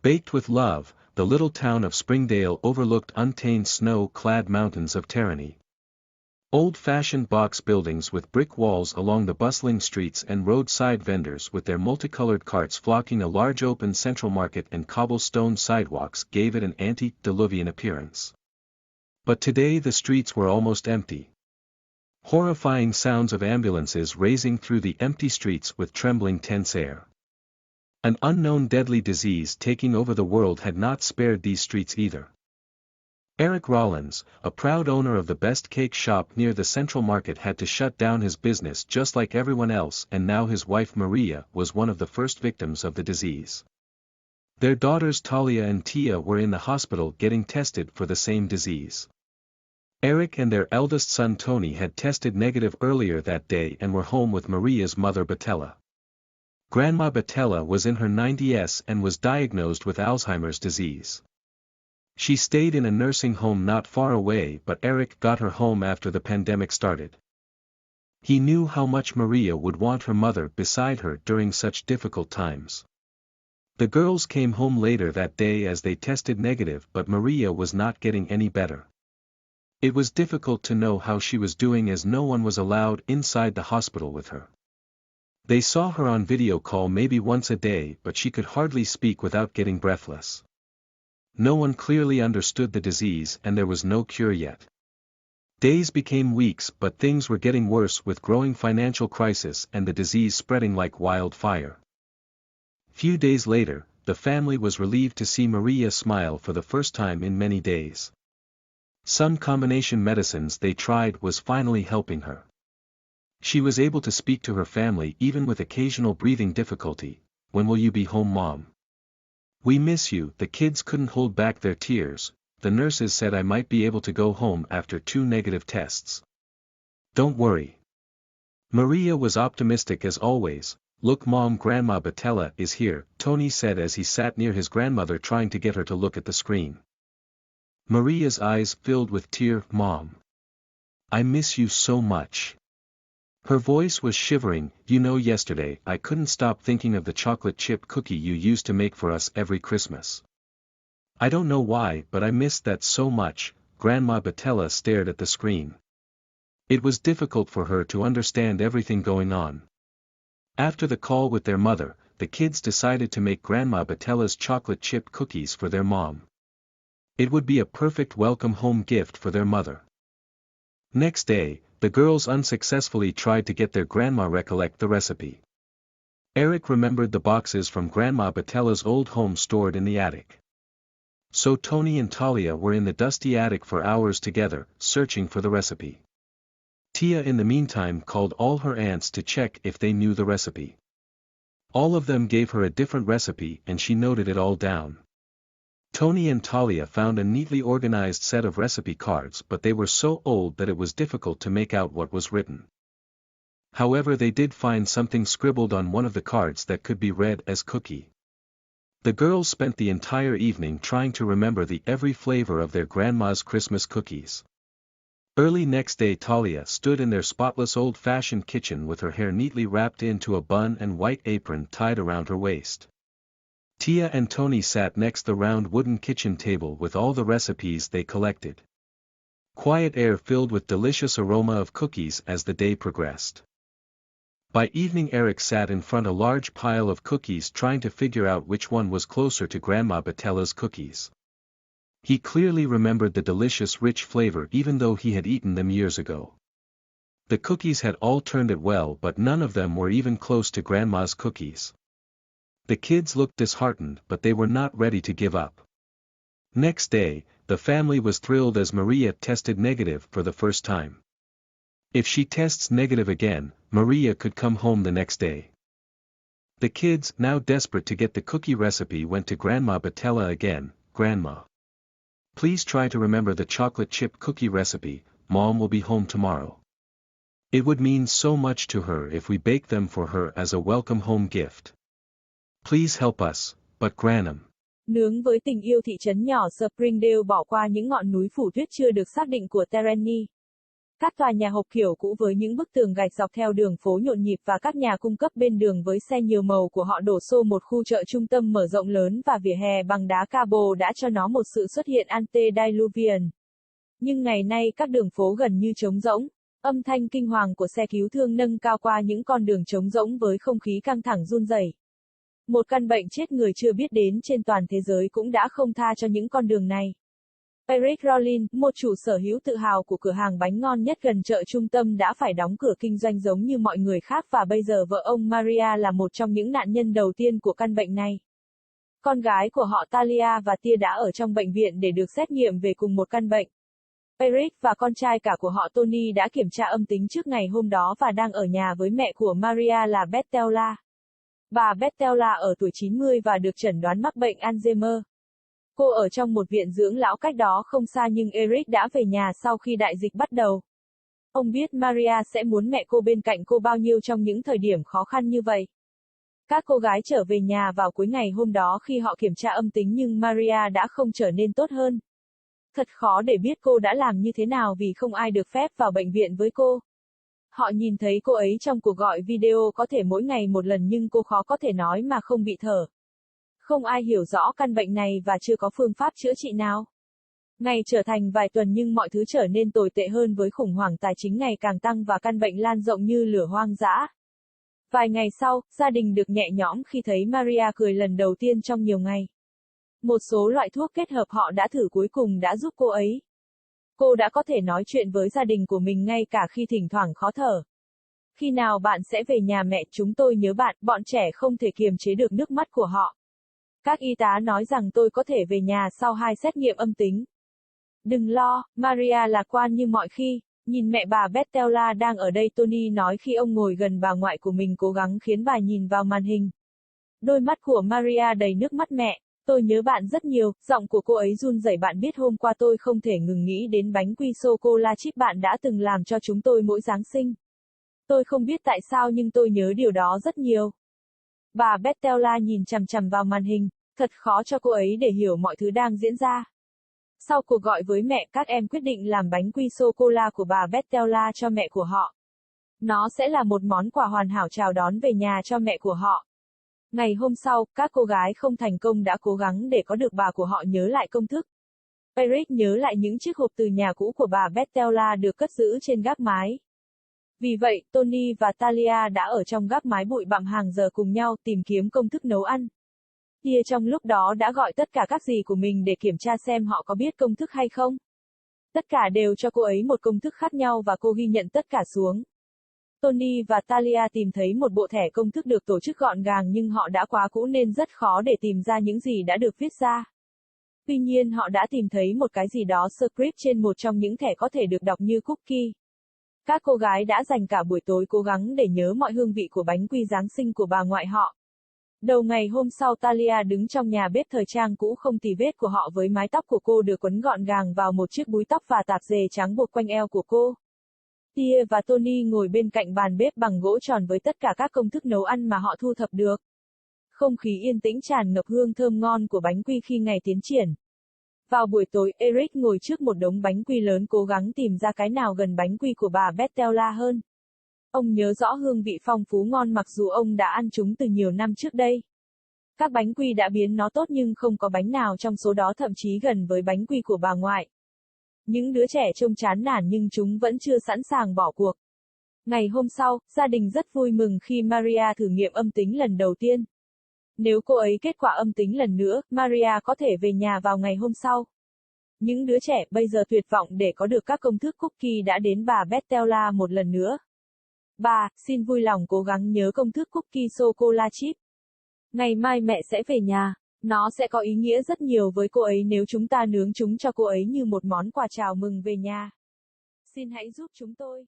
Baked with love, the little town of Springdale overlooked untained snow-clad mountains of Terrenny. Old-fashioned box buildings with brick walls along the bustling streets and roadside vendors with their multicolored carts flocking a large open central market and cobblestone sidewalks gave it an antediluvian appearance. But today the streets were almost empty. Horrifying sounds of ambulances racing through the empty streets with trembling tense air. An unknown deadly disease taking over the world had not spared these streets either. Eric Rollins, a proud owner of the best cake shop near the Central Market, had to shut down his business just like everyone else, and now his wife Maria was one of the first victims of the disease. Their daughters Talia and Tia were in the hospital getting tested for the same disease. Eric and their eldest son Tony had tested negative earlier that day and were home with Maria's mother Batella. Grandma Batella was in her 90s and was diagnosed with Alzheimer's disease. She stayed in a nursing home not far away, but Eric got her home after the pandemic started. He knew how much Maria would want her mother beside her during such difficult times. The girls came home later that day as they tested negative, but Maria was not getting any better. It was difficult to know how she was doing as no one was allowed inside the hospital with her. They saw her on video call maybe once a day, but she could hardly speak without getting breathless. No one clearly understood the disease and there was no cure yet. Days became weeks, but things were getting worse with growing financial crisis and the disease spreading like wildfire. Few days later, the family was relieved to see Maria smile for the first time in many days. Some combination medicines they tried was finally helping her. She was able to speak to her family even with occasional breathing difficulty. "When will you be home, Mom? We miss you." The kids couldn't hold back their tears. "The nurses said I might be able to go home after 2 negative tests." "Don't worry." Maria was optimistic as always. "Look, Mom, Grandma Batella is here," Tony said as he sat near his grandmother trying to get her to look at the screen. Maria's eyes filled with tears. "Mom. I miss you so much." Her voice was shivering. "You know, yesterday I couldn't stop thinking of the chocolate chip cookie you used to make for us every Christmas. I don't know why, but I missed that so much." Grandma Batella stared at the screen. It was difficult for her to understand everything going on. After the call with their mother, the kids decided to make Grandma Batella's chocolate chip cookies for their mom. It would be a perfect welcome home gift for their mother. Next day, the girls unsuccessfully tried to get their grandma recollect the recipe. Eric remembered the boxes from Grandma Batella's old home stored in the attic. So Tony and Talia were in the dusty attic for hours together, searching for the recipe. Tia in the meantime called all her aunts to check if they knew the recipe. All of them gave her a different recipe and she noted it all down. Tony and Talia found a neatly organized set of recipe cards, but they were so old that it was difficult to make out what was written. However, they did find something scribbled on one of the cards that could be read as cookie. The girls spent the entire evening trying to remember every flavor of their grandma's Christmas cookies. Early next day Talia stood in their spotless old-fashioned kitchen with her hair neatly wrapped into a bun and white apron tied around her waist. Tia and Tony sat next the round wooden kitchen table with all the recipes they collected. Quiet air filled with delicious aroma of cookies as the day progressed. By evening Eric sat in front a large pile of cookies trying to figure out which one was closer to Grandma Batella's cookies. He clearly remembered the delicious rich flavor even though he had eaten them years ago. The cookies had all turned out well, but none of them were even close to Grandma's cookies. The kids looked disheartened, but they were not ready to give up. Next day, the family was thrilled as Maria tested negative for the first time. If she tests negative again, Maria could come home the next day. The kids, now desperate to get the cookie recipe, went to Grandma Batella again. "Grandma, please try to remember the chocolate chip cookie recipe. Mom will be home tomorrow. It would mean so much to her if we bake them for her as a welcome home gift. Please help us." "But Grandma." Nướng với tình yêu thị trấn nhỏ Springdale bỏ qua những ngọn núi phủ tuyết chưa được xác định của Terrenny. Các tòa nhà hộp kiểu cũ với những bức tường gạch dọc theo đường phố nhộn nhịp và các nhà cung cấp bên đường với xe nhiều màu của họ đổ xô một khu chợ trung tâm mở rộng lớn và vỉa hè bằng đá cabo đã cho nó một sự xuất hiện antediluvian. Nhưng ngày nay các đường phố gần như trống rỗng. Âm thanh kinh hoàng của xe cứu thương nâng cao qua những con đường trống rỗng với không khí căng thẳng run rẩy. Một căn bệnh chết người chưa biết đến trên toàn thế giới cũng đã không tha cho những con đường này. Eric Rollin, một chủ sở hữu tự hào của cửa hàng bánh ngon nhất gần chợ trung tâm đã phải đóng cửa kinh doanh giống như mọi người khác và bây giờ vợ ông Maria là một trong những nạn nhân đầu tiên của căn bệnh này. Con gái của họ Talia và Tia đã ở trong bệnh viện để được xét nghiệm về cùng một căn bệnh. Eric và con trai cả của họ Tony đã kiểm tra âm tính trước ngày hôm đó và đang ở nhà với mẹ của Maria là Bethella. Bà Bethella ở tuổi 90 và được chẩn đoán mắc bệnh Alzheimer. Cô ở trong một viện dưỡng lão cách đó không xa nhưng Eric đã về nhà sau khi đại dịch bắt đầu. Ông biết Maria sẽ muốn mẹ cô bên cạnh cô bao nhiêu trong những thời điểm khó khăn như vậy. Các cô gái trở về nhà vào cuối ngày hôm đó khi họ kiểm tra âm tính nhưng Maria đã không trở nên tốt hơn. Thật khó để biết cô đã làm như thế nào vì không ai được phép vào bệnh viện với cô. Họ nhìn thấy cô ấy trong cuộc gọi video có thể mỗi ngày một lần nhưng cô khó có thể nói mà không bị thở. Không ai hiểu rõ căn bệnh này và chưa có phương pháp chữa trị nào. Ngày trở thành vài tuần nhưng mọi thứ trở nên tồi tệ hơn với khủng hoảng tài chính ngày càng tăng và căn bệnh lan rộng như lửa hoang dã. Vài ngày sau, gia đình được nhẹ nhõm khi thấy Maria cười lần đầu tiên trong nhiều ngày. Một số loại thuốc kết hợp họ đã thử cuối cùng đã giúp cô ấy. Cô đã có thể nói chuyện với gia đình của mình ngay cả khi thỉnh thoảng khó thở. Khi nào bạn sẽ về nhà mẹ, chúng tôi nhớ bạn, bọn trẻ không thể kiềm chế được nước mắt của họ. Các y tá nói rằng tôi có thể về nhà sau 2 xét nghiệm âm tính. Đừng lo, Maria lạc quan như mọi khi. Nhìn mẹ bà Bethella đang ở đây, Tony nói khi ông ngồi gần bà ngoại của mình cố gắng khiến bà nhìn vào màn hình. Đôi mắt của Maria đầy nước mắt mẹ. Tôi nhớ bạn rất nhiều, giọng của cô ấy run rẩy. Bạn biết hôm qua tôi không thể ngừng nghĩ đến bánh quy sô-cô-la chip bạn đã từng làm cho chúng tôi mỗi Giáng sinh. Tôi không biết tại sao nhưng tôi nhớ điều đó rất nhiều. Bà Bethella nhìn chằm chằm vào màn hình, thật khó cho cô ấy để hiểu mọi thứ đang diễn ra. Sau cuộc gọi với mẹ, các em quyết định làm bánh quy sô-cô-la của bà Bethella cho mẹ của họ. Nó sẽ là một món quà hoàn hảo chào đón về nhà cho mẹ của họ. Ngày hôm sau, các cô gái không thành công đã cố gắng để có được bà của họ nhớ lại công thức. Eric nhớ lại những chiếc hộp từ nhà cũ của bà Bethella được cất giữ trên gác mái. Vì vậy, Tony và Talia đã ở trong gác mái bụi bặm hàng giờ cùng nhau tìm kiếm công thức nấu ăn. Tia trong lúc đó đã gọi tất cả các dì của mình để kiểm tra xem họ có biết công thức hay không. Tất cả đều cho cô ấy một công thức khác nhau và cô ghi nhận tất cả xuống. Tony và Talia tìm thấy một bộ thẻ công thức được tổ chức gọn gàng nhưng họ đã quá cũ nên rất khó để tìm ra những gì đã được viết ra. Tuy nhiên họ đã tìm thấy một cái gì đó script trên một trong những thẻ có thể được đọc như cookie. Các cô gái đã dành cả buổi tối cố gắng để nhớ mọi hương vị của bánh quy Giáng sinh của bà ngoại họ. Đầu ngày hôm sau Talia đứng trong nhà bếp thời trang cũ không tì vết của họ với mái tóc của cô được quấn gọn gàng vào một chiếc búi tóc và tạp dề trắng buộc quanh eo của cô. Tia và Tony ngồi bên cạnh bàn bếp bằng gỗ tròn với tất cả các công thức nấu ăn mà họ thu thập được. Không khí yên tĩnh tràn ngập hương thơm ngon của bánh quy khi ngày tiến triển. Vào buổi tối, Eric ngồi trước một đống bánh quy lớn cố gắng tìm ra cái nào gần bánh quy của bà Bethella hơn. Ông nhớ rõ hương vị phong phú ngon mặc dù ông đã ăn chúng từ nhiều năm trước đây. Các bánh quy đã biến nó tốt nhưng không có bánh nào trong số đó thậm chí gần với bánh quy của bà ngoại. Những đứa trẻ trông chán nản nhưng chúng vẫn chưa sẵn sàng bỏ cuộc. Ngày hôm sau, gia đình rất vui mừng khi Maria thử nghiệm âm tính lần đầu tiên. Nếu cô ấy kết quả âm tính lần nữa, Maria có thể về nhà vào ngày hôm sau. Những đứa trẻ bây giờ tuyệt vọng để có được các công thức cookie đã đến bà Bethella một lần nữa. Bà, xin vui lòng cố gắng nhớ công thức cookie sô-cô-la chip. Ngày mai mẹ sẽ về nhà. Nó sẽ có ý nghĩa rất nhiều với cô ấy nếu chúng ta nướng chúng cho cô ấy như một món quà chào mừng về nhà. Xin hãy giúp chúng tôi.